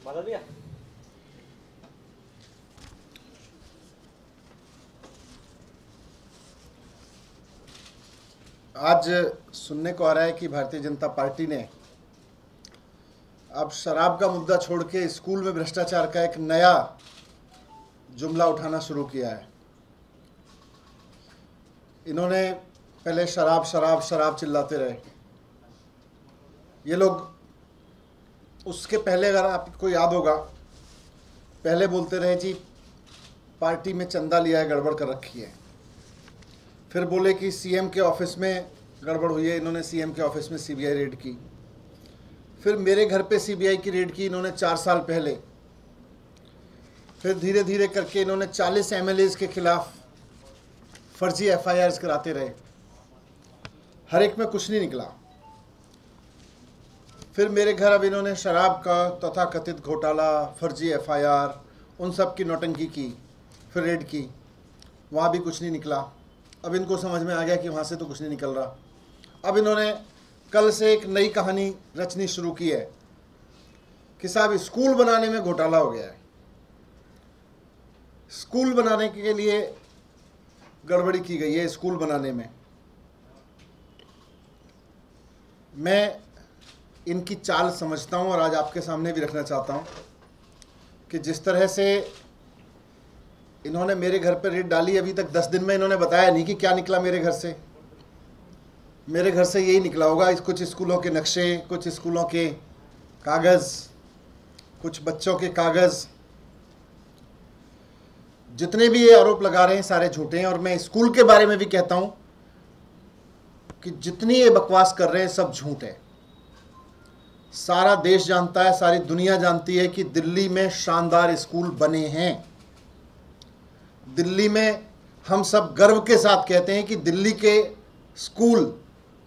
आज सुनने को आ रहा है कि भारतीय जनता पार्टी ने अब शराब का मुद्दा छोड़ के स्कूल में भ्रष्टाचार का एक नया जुमला उठाना शुरू किया है। इन्होंने पहले शराब शराब शराब चिल्लाते रहे। ये लोग उसके पहले, अगर आपको याद होगा, पहले बोलते रहे जी पार्टी में चंदा लिया है, गड़बड़ कर रखी है। फिर बोले कि सीएम के ऑफिस में गड़बड़ हुई है, इन्होंने सीएम के ऑफिस में सीबीआई रेड की। फिर मेरे घर पे सीबीआई की रेड की इन्होंने 4 साल पहले। फिर धीरे धीरे करके इन्होंने 40 एमएलएज के खिलाफ फर्जी एफआईआर्स कराते रहे, हर एक में कुछ नहीं निकला। फिर मेरे घर अब इन्होंने शराब का तथाकथित घोटाला, फर्जी एफआईआर, उन सब की नौटंकी की, फिर रेड की, वहाँ भी कुछ नहीं निकला। अब इनको समझ में आ गया कि वहाँ से तो कुछ नहीं निकल रहा। अब इन्होंने कल से एक नई कहानी रचनी शुरू की है कि साहब स्कूल बनाने में घोटाला हो गया है, स्कूल बनाने के लिए गड़बड़ी की गई है। स्कूल बनाने में मैं इनकी चाल समझता हूं और आज आपके सामने भी रखना चाहता हूं कि जिस तरह से इन्होंने मेरे घर पर रेड डाली, अभी तक 10 दिन में इन्होंने बताया नहीं कि क्या निकला मेरे घर से। मेरे घर से यही निकला होगा, कुछ स्कूलों के नक्शे, कुछ स्कूलों के कागज़, कुछ बच्चों के कागज़। जितने भी ये आरोप लगा रहे हैं सारे झूठे हैं। और मैं स्कूल के बारे में भी कहता हूं कि जितनी ये बकवास कर रहे हैं सब झूठ है। सारा देश जानता है, सारी दुनिया जानती है कि दिल्ली में शानदार स्कूल बने हैं। दिल्ली में हम सब गर्व के साथ कहते हैं कि दिल्ली के स्कूल,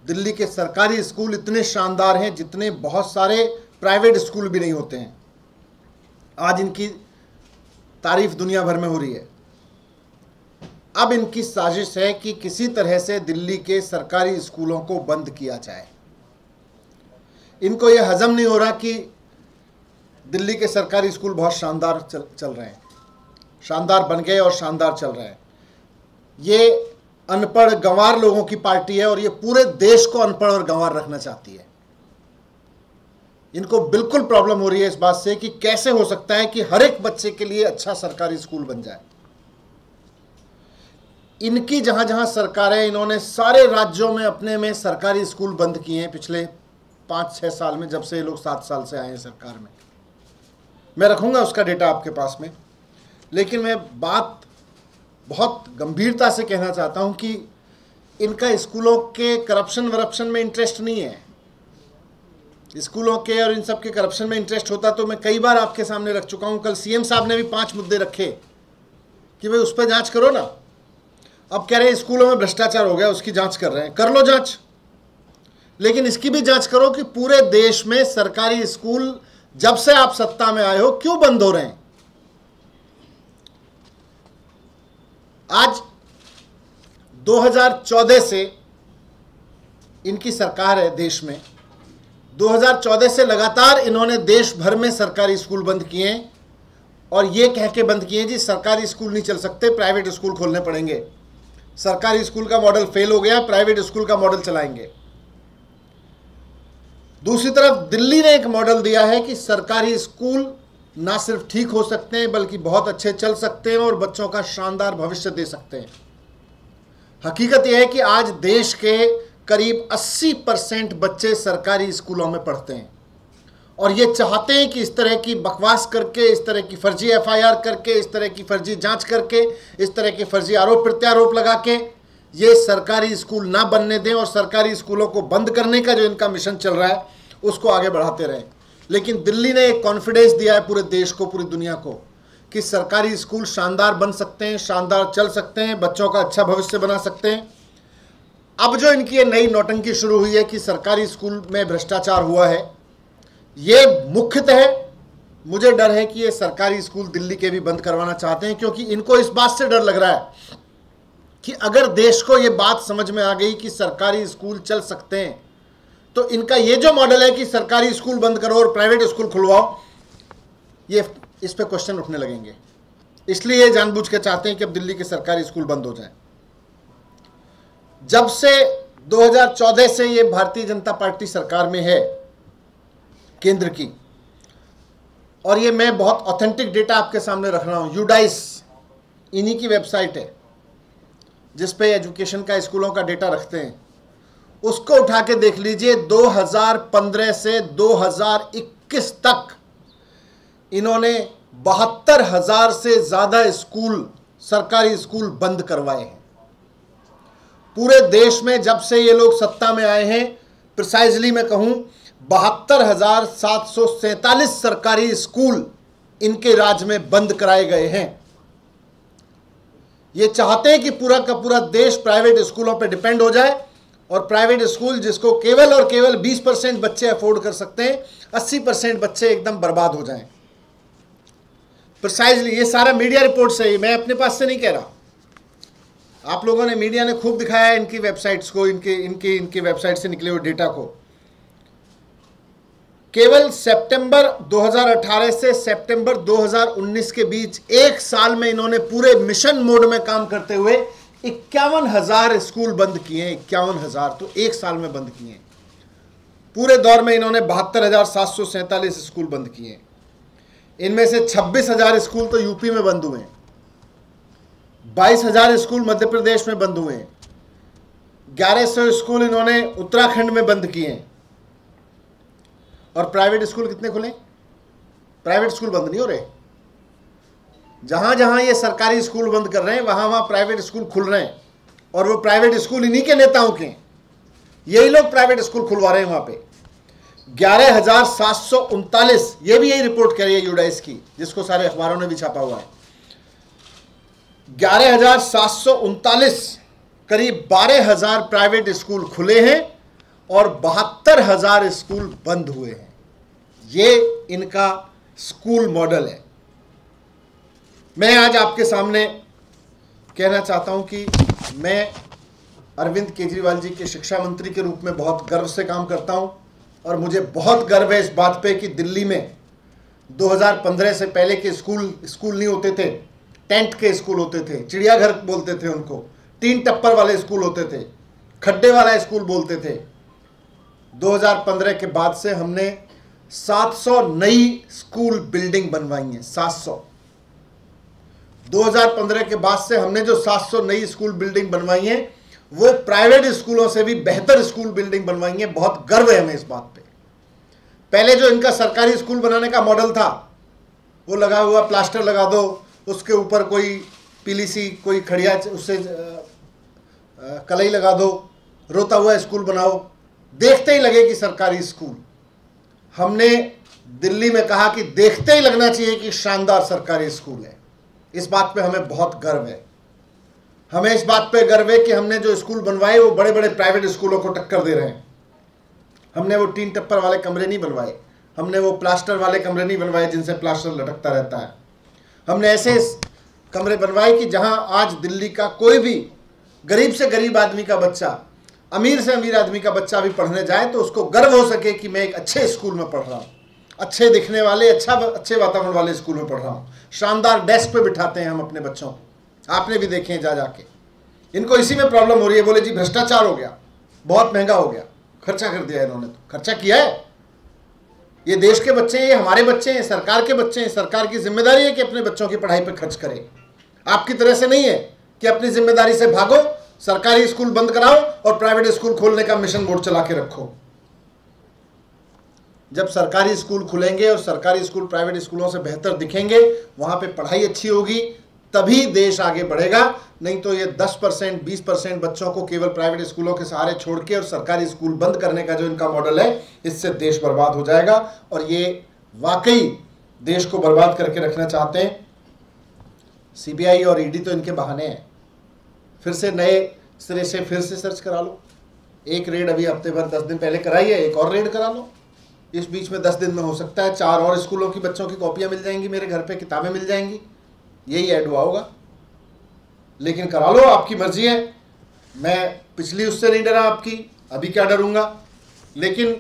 दिल्ली के सरकारी स्कूल इतने शानदार हैं जितने बहुत सारे प्राइवेट स्कूल भी नहीं होते हैं। आज इनकी तारीफ दुनिया भर में हो रही है। अब इनकी साजिश है कि किसी तरह से दिल्ली के सरकारी स्कूलों को बंद किया जाए। इनको यह हजम नहीं हो रहा कि दिल्ली के सरकारी स्कूल बहुत शानदार चल रहे हैं, शानदार बन गए और शानदार चल रहे हैं। ये अनपढ़ गंवार लोगों की पार्टी है और ये पूरे देश को अनपढ़ और गंवार रखना चाहती है। इनको बिल्कुल प्रॉब्लम हो रही है इस बात से कि कैसे हो सकता है कि हर एक बच्चे के लिए अच्छा सरकारी स्कूल बन जाए। इनकी जहां जहां सरकारें, इन्होंने सारे राज्यों में अपने में सरकारी स्कूल बंद किए हैं पिछले 5-6 साल में, जब से ये लोग 7 साल से आए हैं सरकार में। मैं रखूंगा उसका डेटा आपके पास में। लेकिन मैं बात बहुत गंभीरता से कहना चाहता हूं कि इनका स्कूलों के करप्शन वरप्शन में इंटरेस्ट नहीं है। स्कूलों के और इन सब के करप्शन में इंटरेस्ट होता तो मैं कई बार आपके सामने रख चुका हूं। कल सीएम साहब ने भी 5 मुद्दे रखे कि भाई उस पर जांच करो ना। अब कह रहे हैं स्कूलों में भ्रष्टाचार हो गया, उसकी जांच कर रहे हैं। कर लो जांच, लेकिन इसकी भी जांच करो कि पूरे देश में सरकारी स्कूल जब से आप सत्ता में आए हो क्यों बंद हो रहे हैं। आज 2014 से इनकी सरकार है देश में। 2014 से लगातार इन्होंने देश भर में सरकारी स्कूल बंद किए हैं और ये कह के बंद किए जी सरकारी स्कूल नहीं चल सकते, प्राइवेट स्कूल खोलने पड़ेंगे। सरकारी स्कूल का मॉडल फेल हो गया, प्राइवेट स्कूल का मॉडल चलाएंगे। दूसरी तरफ दिल्ली ने एक मॉडल दिया है कि सरकारी स्कूल ना सिर्फ ठीक हो सकते हैं बल्कि बहुत अच्छे चल सकते हैं और बच्चों का शानदार भविष्य दे सकते हैं। हकीकत यह है कि आज देश के करीब 80% बच्चे सरकारी स्कूलों में पढ़ते हैं और ये चाहते हैं कि इस तरह की बकवास करके, इस तरह की फर्जी एफआईआर करके, इस तरह की फर्जी जांच करके, इस तरह के फर्जी आरोप प्रत्यारोप लगा के ये सरकारी स्कूल ना बनने दें और सरकारी स्कूलों को बंद करने का जो इनका मिशन चल रहा है उसको आगे बढ़ाते रहें। लेकिन दिल्ली ने एक कॉन्फिडेंस दिया है पूरे देश को, पूरी दुनिया को, कि सरकारी स्कूल शानदार बन सकते हैं, शानदार चल सकते हैं, बच्चों का अच्छा भविष्य बना सकते हैं। अब जो इनकी ये नई नौटंकी शुरू हुई है कि सरकारी स्कूल में भ्रष्टाचार हुआ है, ये मुख्यतः मुझे डर है कि ये सरकारी स्कूल दिल्ली के भी बंद करवाना चाहते हैं, क्योंकि इनको इस बात से डर लग रहा है कि अगर देश को ये बात समझ में आ गई कि सरकारी स्कूल चल सकते हैं तो इनका ये जो मॉडल है कि सरकारी स्कूल बंद करो और प्राइवेट स्कूल खुलवाओ, ये इस पे क्वेश्चन उठने लगेंगे। इसलिए ये जानबूझ के चाहते हैं कि अब दिल्ली के सरकारी स्कूल बंद हो जाएं। जब से 2014 से ये भारतीय जनता पार्टी सरकार में है केंद्र की, और ये मैं बहुत ऑथेंटिक डेटा आपके सामने रख रहा हूं, यूडाइस इन्हीं की वेबसाइट है जिस पे एजुकेशन का, स्कूलों का डेटा रखते हैं, उसको उठा के देख लीजिए। 2015 से 2021 तक इन्होंने 72,000 से ज्यादा स्कूल, सरकारी स्कूल बंद करवाए हैं पूरे देश में। जब से ये लोग सत्ता में आए हैं, प्रिसाइजली मैं कहूं 72,747 सरकारी स्कूल इनके राज्य में बंद कराए गए हैं। ये चाहते हैं कि पूरा का पूरा देश प्राइवेट स्कूलों पर डिपेंड हो जाए, और प्राइवेट स्कूल जिसको केवल और केवल 20% बच्चे अफोर्ड कर सकते हैं, 80% बच्चे एकदम बर्बाद हो जाएं। प्रिसाइजली ये सारा मीडिया रिपोर्ट से ही, मैं अपने पास से नहीं कह रहा, आप लोगों ने, मीडिया ने खूब दिखाया है इनकी वेबसाइट्स को, इनकी वेबसाइट से निकले हुए डेटा को। केवल सितंबर 2018 से सितंबर 2019 के बीच एक साल में इन्होंने पूरे मिशन मोड में काम करते हुए 51,000 स्कूल बंद किए हैं। 51,000 तो एक साल में बंद किए हैं। पूरे दौर में इन्होंने 72,747 स्कूल बंद किए हैं। इनमें से 26,000 स्कूल तो यूपी में बंद हुए हैं, 22,000 स्कूल मध्य प्रदेश में बंद हुए हैं, 1100 स्कूल इन्होंने उत्तराखंड में बंद किए हैं। और प्राइवेट स्कूल कितने खुले? प्राइवेट स्कूल बंद नहीं हो रहे। जहां जहां ये सरकारी स्कूल बंद कर रहे हैं, वहां वहां प्राइवेट स्कूल खुल रहे हैं, और वो प्राइवेट स्कूल इन्हीं के नेताओं के, यही लोग प्राइवेट स्कूल खुलवा रहे हैं वहां पे। 11,739, ये भी यही रिपोर्ट कह रही है यूडाइस की, जिसको सारे अखबारों ने भी छापा हुआ है। 11,739, करीब 12,000 प्राइवेट स्कूल खुले हैं और 72,000 स्कूल बंद हुए हैं। ये इनका स्कूल मॉडल है। मैं आज आपके सामने कहना चाहता हूं कि मैं अरविंद केजरीवाल जी के शिक्षा मंत्री के रूप में बहुत गर्व से काम करता हूं, और मुझे बहुत गर्व है इस बात पे कि दिल्ली में 2015 से पहले के स्कूल नहीं होते थे, टेंट के स्कूल होते थे, चिड़ियाघर बोलते थे उनको, 3 टप्पर वाले स्कूल होते थे, खड्डे वाला स्कूल बोलते थे। 2015 के बाद से हमने 700 नई स्कूल बिल्डिंग बनवाई हैं। 700 2015 के बाद से हमने जो 700 नई स्कूल बिल्डिंग बनवाई हैं, वो प्राइवेट स्कूलों से भी बेहतर स्कूल बिल्डिंग बनवाई हैं। बहुत गर्व है हमें इस बात पे। पहले जो इनका सरकारी स्कूल बनाने का मॉडल था, वो लगा हुआ प्लास्टर लगा दो, उसके ऊपर कोई पीली सी कोई खड़िया, उससे कलई लगा दो, रोता हुआ स्कूल बनाओ, देखते ही लगे कि सरकारी स्कूल। हमने दिल्ली में कहा कि देखते ही लगना चाहिए कि शानदार सरकारी स्कूल है। इस बात पे हमें बहुत गर्व है। हमें इस बात पे गर्व है कि हमने जो स्कूल बनवाए वो बड़े बड़े प्राइवेट स्कूलों को टक्कर दे रहे हैं। हमने वो 3 टप्पर वाले कमरे नहीं बनवाए, हमने वो प्लास्टर वाले कमरे नहीं बनवाए जिनसे प्लास्टर लटकता रहता है। हमने ऐसे कमरे बनवाए कि जहां आज दिल्ली का कोई भी गरीब से गरीब आदमी का बच्चा, अमीर से अमीर आदमी का बच्चा भी पढ़ने जाए तो उसको गर्व हो सके कि मैं एक अच्छे स्कूल में पढ़ रहा हूँ, अच्छे दिखने वाले, अच्छे वातावरण वाले स्कूल में पढ़ रहा हूँ। शानदार डेस्क पे बिठाते हैं हम अपने बच्चों को, आपने भी देखे हैं जा जाके। इनको इसी में प्रॉब्लम हो रही है, बोले जी भ्रष्टाचार हो गया, बहुत महंगा हो गया, खर्चा कर दिया इन्होंने। तो खर्चा किया है, ये देश के बच्चे हैं, ये हमारे बच्चे हैं, सरकार के बच्चे हैं। सरकार की जिम्मेदारी है कि अपने बच्चों की पढ़ाई पर खर्च करे। आपकी तरह से नहीं है कि अपनी जिम्मेदारी से भागो, सरकारी स्कूल बंद कराओ और प्राइवेट स्कूल खोलने का मिशन बोर्ड चला के रखो। जब सरकारी स्कूल खुलेंगे और सरकारी स्कूल प्राइवेट स्कूलों से बेहतर दिखेंगे, वहां पे पढ़ाई अच्छी होगी, तभी देश आगे बढ़ेगा। नहीं तो ये 10%, 20% बच्चों को केवल प्राइवेट स्कूलों के सहारे छोड़ के और सरकारी स्कूल बंद करने का जो इनका मॉडल है, इससे देश बर्बाद हो जाएगा। और ये वाकई देश को बर्बाद करके रखना चाहते हैं। सीबीआई और ईडी तो इनके बहाने हैं। फिर से नए सिरे से फिर से सर्च करा लो। एक रेड अभी हफ्ते भर 10 दिन पहले कराई है, एक और रेड करा लो। इस बीच में 10 दिन में हो सकता है 4 और स्कूलों की बच्चों की कॉपियां मिल जाएंगी, मेरे घर पे किताबें मिल जाएंगी, यही ऐड हुआ होगा। लेकिन करा लो, आपकी मर्जी है। मैं पिछली उससे नहीं डरा आपकी, अभी क्या डरूंगा। लेकिन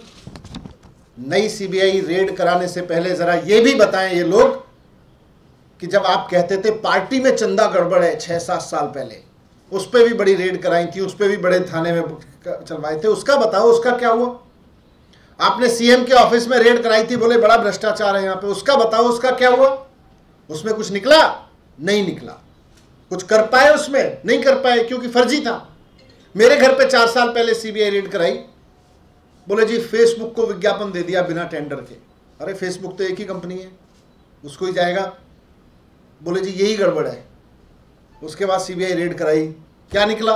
नई सीबीआई रेड कराने से पहले जरा ये भी बताएं ये लोग कि जब आप कहते थे पार्टी में चंदा गड़बड़ है 6-7 साल पहले, उस पर भी बड़ी रेड कराई थी, उस पर भी बड़े थाने में चलवाए थे, उसका बताओ, उसका क्या हुआ? आपने सीएम के ऑफिस में रेड कराई थी, बोले बड़ा भ्रष्टाचार है यहाँ पे, उसका बताओ, उसका क्या हुआ? उसमें कुछ निकला? नहीं निकला। कुछ कर पाए उसमें? नहीं कर पाए, क्योंकि फर्जी था। मेरे घर पे 4 साल पहले सीबीआई रेड कराई, बोले जी फेसबुक को विज्ञापन दे दिया बिना टेंडर के। अरे फेसबुक तो एक ही कंपनी है, उसको ही जाएगा। बोले जी यही गड़बड़ है। उसके बाद सीबीआई रेड कराई, क्या निकला?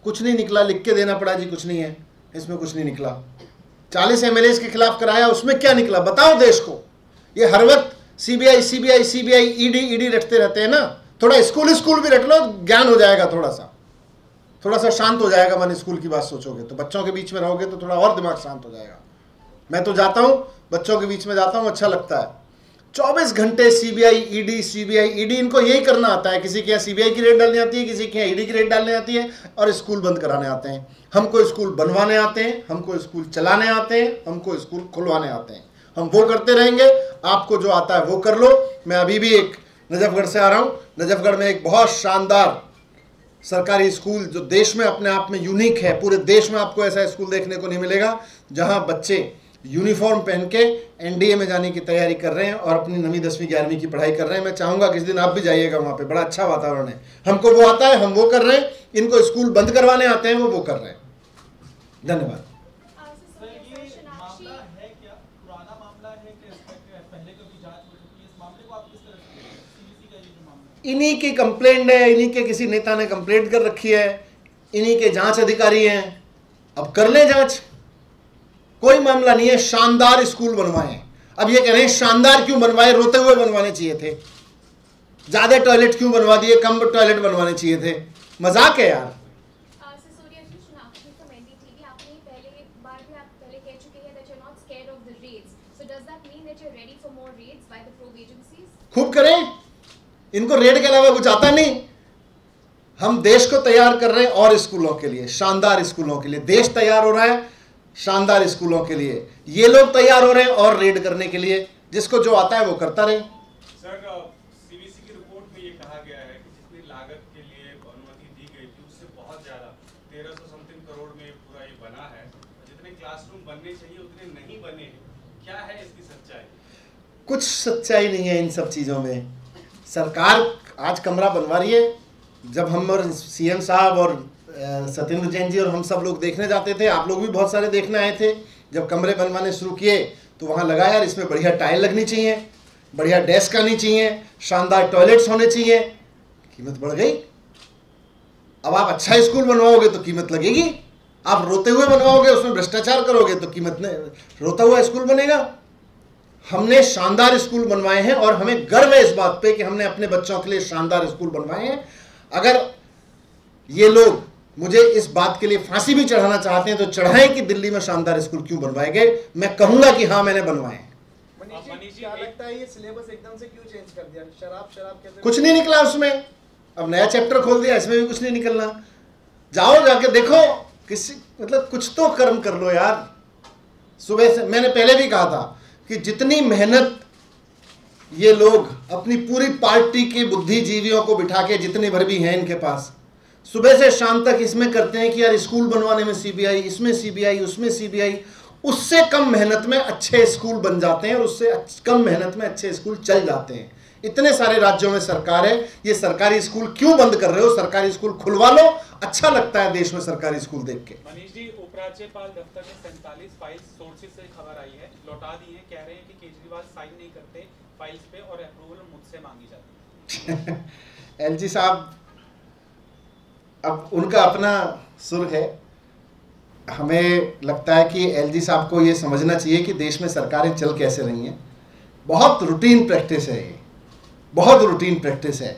कुछ नहीं निकला। लिख के देना पड़ा जी कुछ नहीं है, इसमें कुछ नहीं निकला। 40 एमएलए के खिलाफ कराया, उसमें क्या निकला? बताओ देश को। ये हर वक्त सीबीआई सीबीआई सीबीआई ईडी रटते रहते हैं ना। थोड़ा स्कूल भी रट लो, ज्ञान हो जाएगा, थोड़ा सा शांत हो जाएगा मन। स्कूल की बात सोचोगे तो, बच्चों के बीच में रहोगे तो थोड़ा और दिमाग शांत हो जाएगा। मैं तो जाता हूं, बच्चों के बीच में जाता हूं, अच्छा लगता है। 24 घंटे सीबीआई ईडी, इनको यही करना आता है। किसी के यहाँ सीबीआई की रेड डालनी आती है, किसी के यहाँ ईडी की रेड डालनी आती है, और स्कूल बंद कराने आते हैं। हमको स्कूल बनवाने आते हैं, हमको स्कूल चलाने आते हैं, हमको स्कूल खुलवाने आते हैं। हम वो करते रहेंगे, आपको जो आता है वो कर लो। मैं अभी भी एक नजफगढ़ से आ रहा हूं। नजफगढ़ में एक बहुत शानदार सरकारी स्कूल जो देश में अपने आप में यूनिक है। पूरे देश में आपको ऐसा स्कूल देखने को नहीं मिलेगा जहां बच्चे यूनिफॉर्म पहन के एनडीए में जाने की तैयारी कर रहे हैं और अपनी 9वीं 10वीं 11वीं की पढ़ाई कर रहे हैं। मैं चाहूंगा किसी दिन आप भी जाइएगा वहां पे, बड़ा अच्छा वातावरण है। हमको वो आता है, हम वो कर रहे हैं। इनको स्कूल बंद करवाने आते हैं, वो कर रहे हैं। धन्यवाद। इन्हीं की कंप्लेंट है, इन्हीं के किसी नेता ने कंप्लेंट कर रखी है, इन्हीं के जांच अधिकारी हैं। अब कर लें जांच, कोई मामला नहीं है। शानदार स्कूल बनवाए। अब ये कह रहे हैं शानदार क्यों बनवाए, रोते हुए बनवाने चाहिए थे। ज्यादा टॉयलेट क्यों बनवा दिए, कम टॉयलेट बनवाने चाहिए थे। मजाक है यार। खूब करें, इनको रेड के अलावा कुछ आता नहीं। हम देश को तैयार कर रहे हैं और स्कूलों के लिए, शानदार स्कूलों के लिए। देश तैयार हो रहा है शानदार स्कूलों के लिए, ये लोग तैयार हो रहे हैं और रेड करने के लिए। जिसको जो आता है वो करता रहे। सर, सीबीसी की रिपोर्ट में ये कहा गया है कि जितनी लागत के लिए अनुमति दी गई थी उससे बहुत ज्यादा 1300 समथिंग करोड़ में पूरा ये बना है। जितने क्लासरूम बनने चाहिए उतने नहीं बने। क्या है इसकी सच्चाई? कुछ सच्चाई नहीं है इन सब चीजों में। सरकार आज कमरा बनवा रही है। जब हम और सीएम साहब और सत्येंद्र जैन जी और हम सब लोग देखने जाते थे, आप लोग भी बहुत सारे देखने आए थे, जब कमरे बनवाने शुरू किए तो वहाँ लगा यार इसमें बढ़िया टाइल लगनी चाहिए, बढ़िया डेस्क आनी चाहिए, शानदार टॉयलेट्स होने चाहिए। कीमत बढ़ गई। अब आप अच्छा स्कूल बनवाओगे तो कीमत लगेगी, आप रोते हुए बनवाओगे, उसमें भ्रष्टाचार करोगे तो कीमत नहीं, रोता हुआ स्कूल बनेगा। हमने शानदार स्कूल बनवाए हैं और हमें गर्व है इस बात पे कि हमने अपने बच्चों के लिए शानदार स्कूल बनवाए हैं। अगर ये लोग मुझे इस बात के लिए फांसी भी चढ़ाना चाहते हैं तो चढ़ाएं कि दिल्ली में शानदार स्कूल क्यों बनवाए गए। मैं कहूंगा कि हाँ मैंने बनवाए हैं। क्या लगता है ये सिलेबस एकदम से क्यों चेंज कर दिया? शराब कैसे? कुछ नहीं निकला उसमें, अब नया चैप्टर खोल दिया, इसमें भी कुछ नहीं निकलना। जाओ जाके देखो, किसी मतलब कुछ तो कर्म कर लो यार। सुबह से मैंने पहले भी कहा था कि जितनी मेहनत ये लोग अपनी पूरी पार्टी के बुद्धिजीवियों को बिठा के, जितने भर भी हैं इनके पास, सुबह से शाम तक इसमें करते हैं कि यार स्कूल बनवाने में सीबीआई, इसमें सीबीआई, उसमें सीबीआई, उससे कम मेहनत में अच्छे स्कूल बन जाते हैं और उससे कम मेहनत में अच्छे स्कूल चल जाते हैं। इतने सारे राज्यों में सरकार है, ये सरकारी स्कूल क्यों बंद कर रहे हो? सरकारी स्कूल खुलवा लो, अच्छा लगता है देश में सरकारी स्कूल देख के। मनीष जी, उपराज्यपाल दफ्तर में 47 फाइल्स सोर्सेज से खबर आई है, लौटा दी है। कह रहे हैं कि केजरीवाल साइन नहीं करते फाइल्स पे और अप्रूवल मुझसे मांगी जाती है। एलजी साहब, अब उनका अपना सुर है। हमें लगता है कि एलजी साहब को ये समझना चाहिए कि देश में सरकारें चल कैसे रही हैं। बहुत रूटीन प्रैक्टिस है ये, बहुत रूटीन प्रैक्टिस है।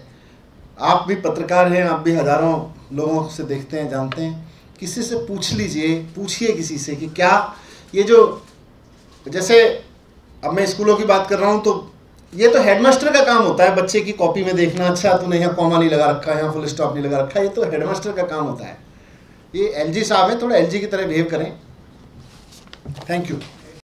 आप भी पत्रकार हैं, आप भी हजारों लोगों से देखते हैं, जानते हैं। किसी से पूछ लीजिए, पूछिए किसी से कि क्या ये जो, जैसे अब मैं स्कूलों की बात कर रहा हूँ तो ये तो हेडमास्टर का काम होता है बच्चे की कॉपी में देखना, अच्छा तूने यहाँ कॉमा नहीं लगा रखा है, यहाँ फुल स्टॉप नहीं लगा रखा है, ये तो हेडमास्टर का काम होता है। ये एलजी साहब हैं, थोड़ा एलजी की तरह बिहेव करें। Thank you.